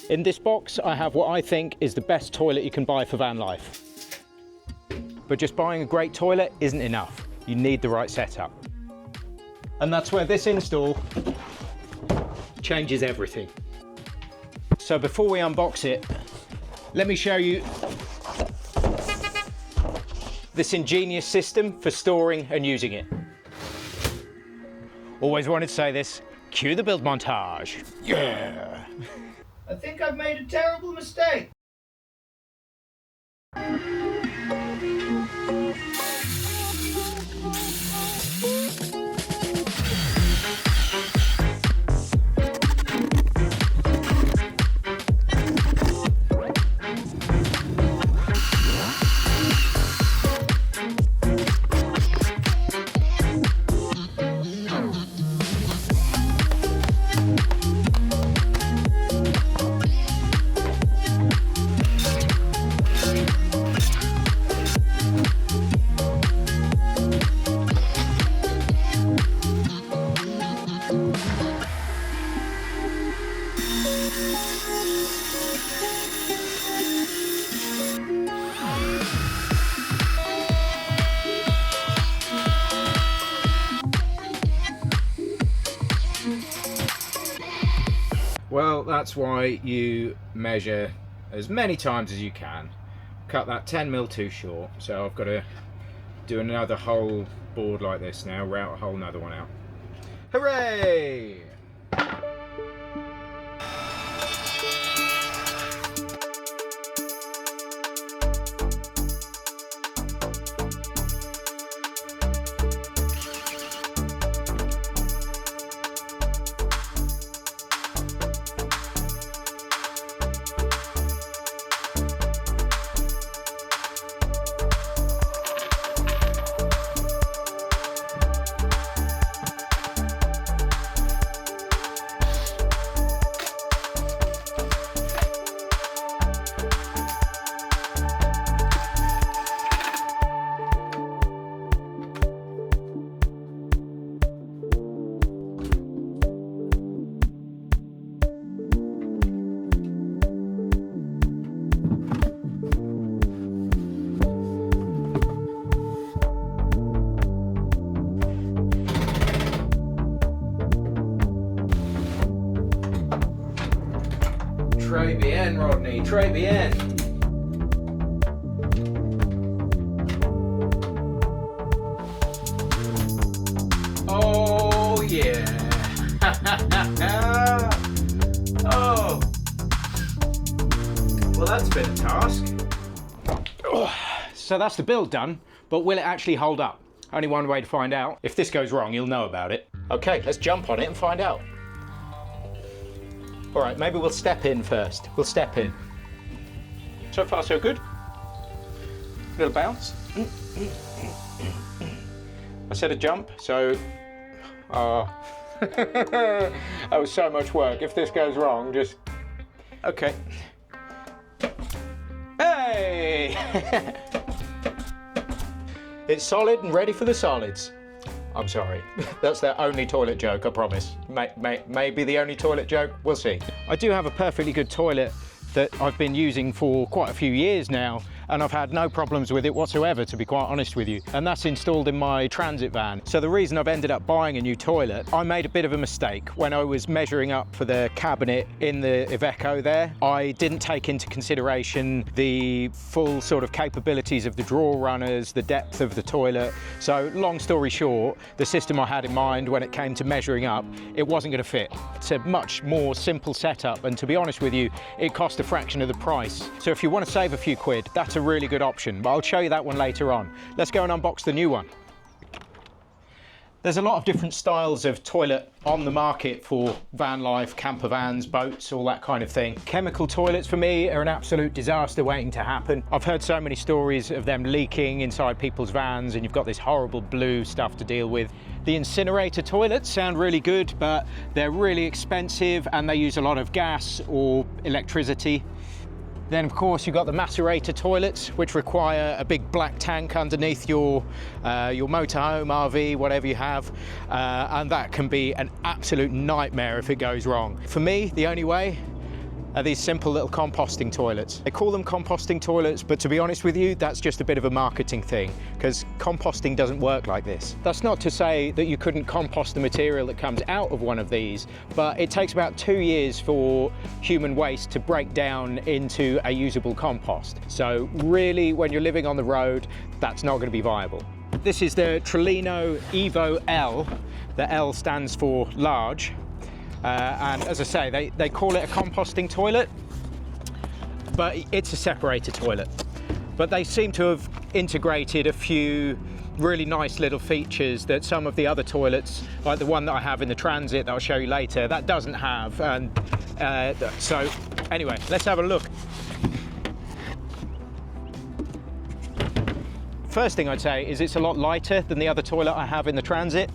In this box, I have what I think is the best toilet you can buy for van life. But just buying a great toilet isn't enough. You need the right setup. And that's where this install changes everything. So before we unbox it, let me show you this ingenious system for storing and using it. Always wanted to say this, cue the build montage. Yeah! I think I've made a terrible mistake. Well, that's why you measure as many times as you can. Cut that 10mm too short, so I've got to do another whole board like this now, route a whole another one out. Hooray! Très bien, Rodney, très bien. Oh yeah. Oh. Well, that's been a task. So that's the build done, but will it actually hold up? Only one way to find out. If this goes wrong, you'll know about it. Okay, let's jump on it and find out. All right, maybe we'll step in first. We'll step in. So far, so good. Little bounce. I said a jump, so... that was so much work. If this goes wrong, just... Okay. Hey! It's solid and ready for the solids. I'm sorry, that's their only toilet joke, I promise. Maybe the only toilet joke, we'll see. I do have a perfectly good toilet that I've been using for quite a few years now, and I've had no problems with it whatsoever, to be quite honest with you. And that's installed in my transit van. So the reason I've ended up buying a new toilet, I made a bit of a mistake. When I was measuring up for the cabinet in the Iveco there, I didn't take into consideration the full sort of capabilities of the drawer runners, the depth of the toilet. So long story short, the system I had in mind when it came to measuring up, it wasn't going to fit. It's a much more simple setup, and to be honest with you, it cost a fraction of the price. So if you want to save a few quid, that's a really good option, but I'll show you that one later on. Let's go and unbox the new one. There's a lot of different styles of toilet on the market for van life, camper vans, boats, all that kind of thing. Chemical toilets for me are an absolute disaster waiting to happen. I've heard so many stories of them leaking inside people's vans, and you've got this horrible blue stuff to deal with. The incinerator toilets sound really good, but they're really expensive and they use a lot of gas or electricity. Then of course you've got the macerator toilets, which require a big black tank underneath your motorhome, RV, whatever you have, and that can be an absolute nightmare if it goes wrong. For me, the only way, are these simple little composting toilets. They call them composting toilets, but to be honest with you, that's just a bit of a marketing thing, because composting doesn't work like this. That's not to say that you couldn't compost the material that comes out of one of these, but it takes about 2 years for human waste to break down into a usable compost. So really, when you're living on the road, that's not going to be viable. This is the Trelino EVO-L. The L stands for large. And as I say, they call it a composting toilet, but it's a separator toilet. But they seem to have integrated a few really nice little features that some of the other toilets, like the one that I have in the Transit that I'll show you later, that doesn't have. And so anyway, let's have a look. First thing I'd say is it's a lot lighter than the other toilet I have in the Transit.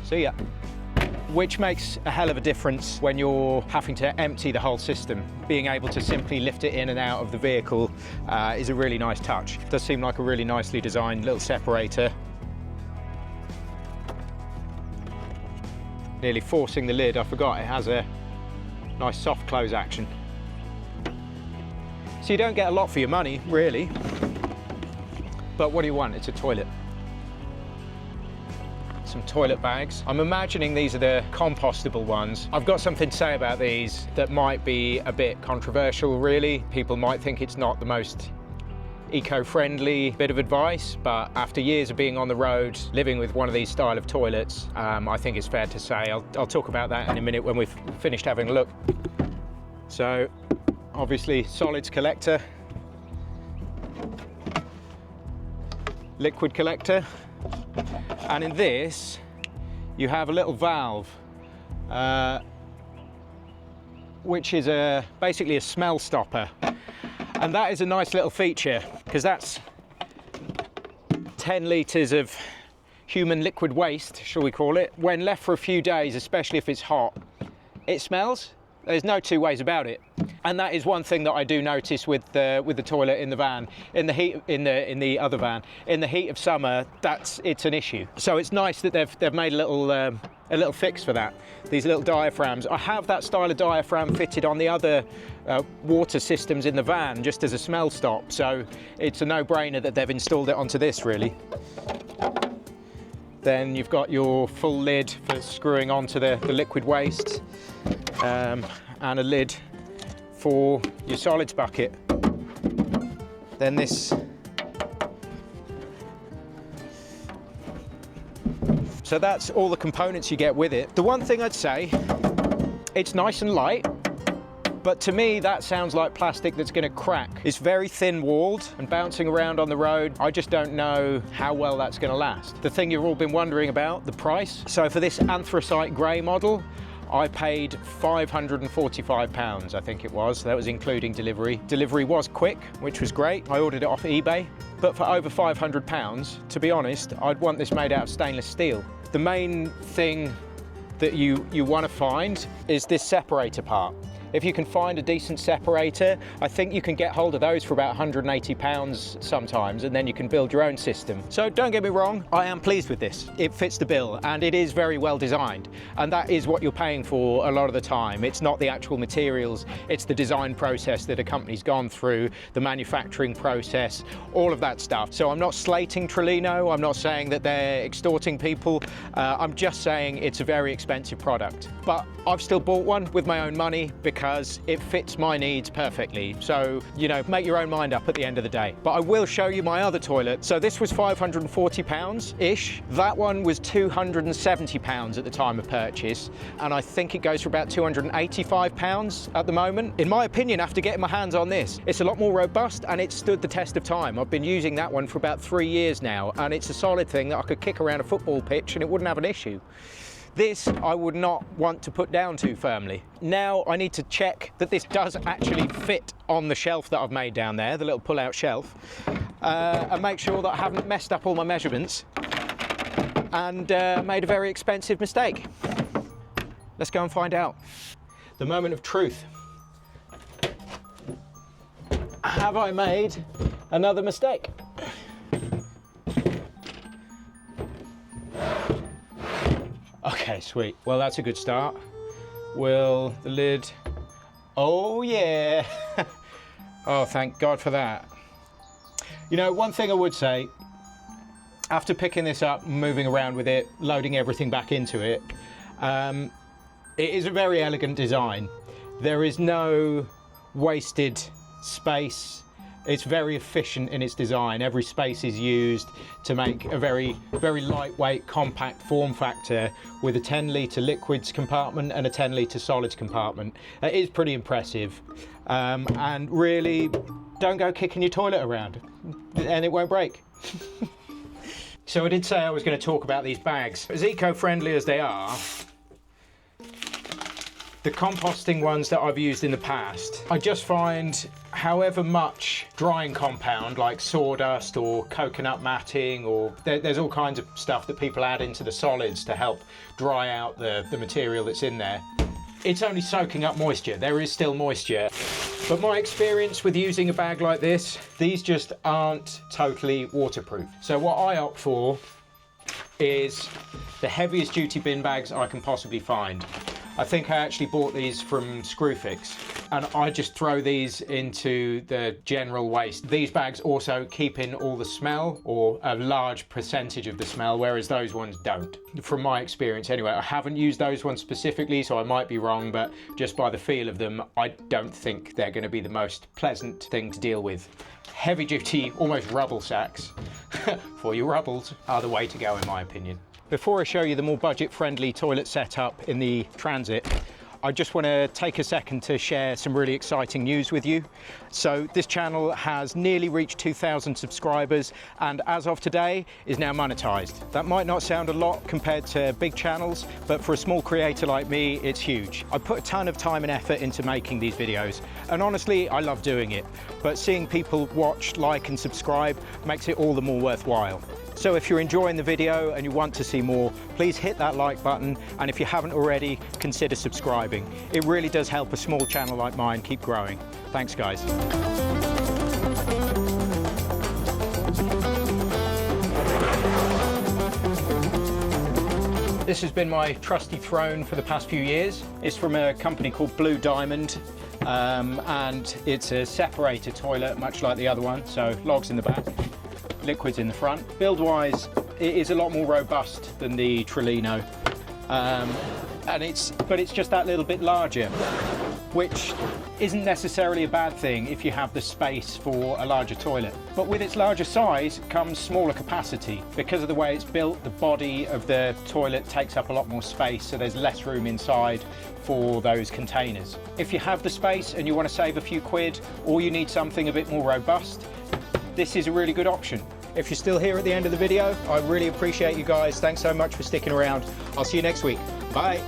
See ya. Which makes a hell of a difference when you're having to empty the whole system. Being able to simply lift it in and out of the vehicle is a really nice touch. It does seem like a really nicely designed little separator. Nearly forcing the lid, I forgot it has a nice soft close action. So you don't get a lot for your money, really. But what do you want? It's a toilet. Some toilet bags. I'm imagining these are the compostable ones. I've got something to say about these that might be a bit controversial, really. People might think it's not the most eco-friendly bit of advice, but after years of being on the road, living with one of these style of toilets, I think it's fair to say. I'll talk about that in a minute when we've finished having a look. So, obviously, solids collector, liquid collector. And in this, you have a little valve, which is basically a smell stopper. And that is a nice little feature, because that's 10 litres of human liquid waste, shall we call it. When left for a few days, especially if it's hot, it smells. There's no two ways about it. And that is one thing that I do notice with the toilet in the van, in the heat, in the other van, in the heat of summer. It's an issue. So it's nice that they've made a little fix for that. These little diaphragms. I have that style of diaphragm fitted on the other water systems in the van, just as a smell stop. So it's a no-brainer that they've installed it onto this, really. Then you've got your full lid for screwing onto the liquid waste, and a lid for your solids bucket. Then this. So that's all the components you get with it. The one thing I'd say, it's nice and light, but to me that sounds like plastic that's going to crack. It's very thin walled and bouncing around on the road. I just don't know how well that's going to last. The thing you've all been wondering about, the price. So for this anthracite grey model, I paid £545, I think it was. That was including delivery. Delivery was quick, which was great. I ordered it off eBay. But for over £500, to be honest, I'd want this made out of stainless steel. The main thing that you want to find is this separator part. If you can find a decent separator, I think you can get hold of those for about £180 sometimes, and then you can build your own system. So don't get me wrong, I am pleased with this. It fits the bill, and it is very well designed. And that is what you're paying for a lot of the time. It's not the actual materials, it's the design process that a company's gone through, the manufacturing process, all of that stuff. So I'm not slating Trelino, I'm not saying that they're extorting people, I'm just saying it's a very expensive product. But I've still bought one with my own money because it fits my needs perfectly. So, you know, make your own mind up at the end of the day. But I will show you my other toilet. So this was £540-ish. That one was £270 at the time of purchase. And I think it goes for about £285 at the moment. In my opinion, after getting my hands on this, it's a lot more robust and it stood the test of time. I've been using that one for about 3 years now, and it's a solid thing that I could kick around a football pitch and it wouldn't have an issue. This I would not want to put down too firmly. Now I need to check that this does actually fit on the shelf that I've made down there, the little pull-out shelf, and make sure that I haven't messed up all my measurements and made a very expensive mistake. Let's go and find out. The moment of truth. Have I made another mistake? Okay, sweet. Well, that's a good start. will the lid, oh yeah. Oh, thank God for that. You know, one thing I would say, after picking this up, moving around with it, loading everything back into it, it is a very elegant design. There is no wasted space. It's very efficient in its design. Every space is used to make a very, very lightweight, compact form factor with a 10-litre liquids compartment and a 10-litre solids compartment. It is pretty impressive. And really, don't go kicking your toilet around and it won't break. So I did say I was going to talk about these bags. As eco-friendly as they are, the composting ones that I've used in the past, I just find however much drying compound like sawdust or coconut matting, or there's all kinds of stuff that people add into the solids to help dry out the material that's in there. It's only soaking up moisture. There is still moisture. But my experience with using a bag like this, these just aren't totally waterproof. So what I opt for is the heaviest duty bin bags I can possibly find. I think I actually bought these from Screwfix, and I just throw these into the general waste. These bags also keep in all the smell, or a large percentage of the smell, whereas those ones don't. From my experience anyway, I haven't used those ones specifically, so I might be wrong, but just by the feel of them, I don't think they're going to be the most pleasant thing to deal with. Heavy duty, almost rubble sacks for your rubbles are the way to go in my opinion. Before I show you the more budget-friendly toilet setup in the Transit, I just want to take a second to share some really exciting news with you. So this channel has nearly reached 2,000 subscribers, and as of today is now monetized. That might not sound a lot compared to big channels, but for a small creator like me, it's huge. I put a ton of time and effort into making these videos, and honestly, I love doing it. But seeing people watch, like, and subscribe makes it all the more worthwhile. So if you're enjoying the video and you want to see more, please hit that like button, and if you haven't already, consider subscribing. It really does help a small channel like mine keep growing. Thanks guys. This has been my trusty throne for the past few years. It's from a company called Blue Diamond, and it's a separator toilet, much like the other one, so logs in the back, liquids in the front. Build-wise, it is a lot more robust than the Trelino, but it's just that little bit larger, which isn't necessarily a bad thing if you have the space for a larger toilet. But with its larger size comes smaller capacity. Because of the way it's built, the body of the toilet takes up a lot more space, so there's less room inside for those containers. If you have the space and you want to save a few quid, or you need something a bit more robust, this is a really good option. If you're still here at the end of the video, I really appreciate you guys. Thanks so much for sticking around. I'll see you next week. Bye.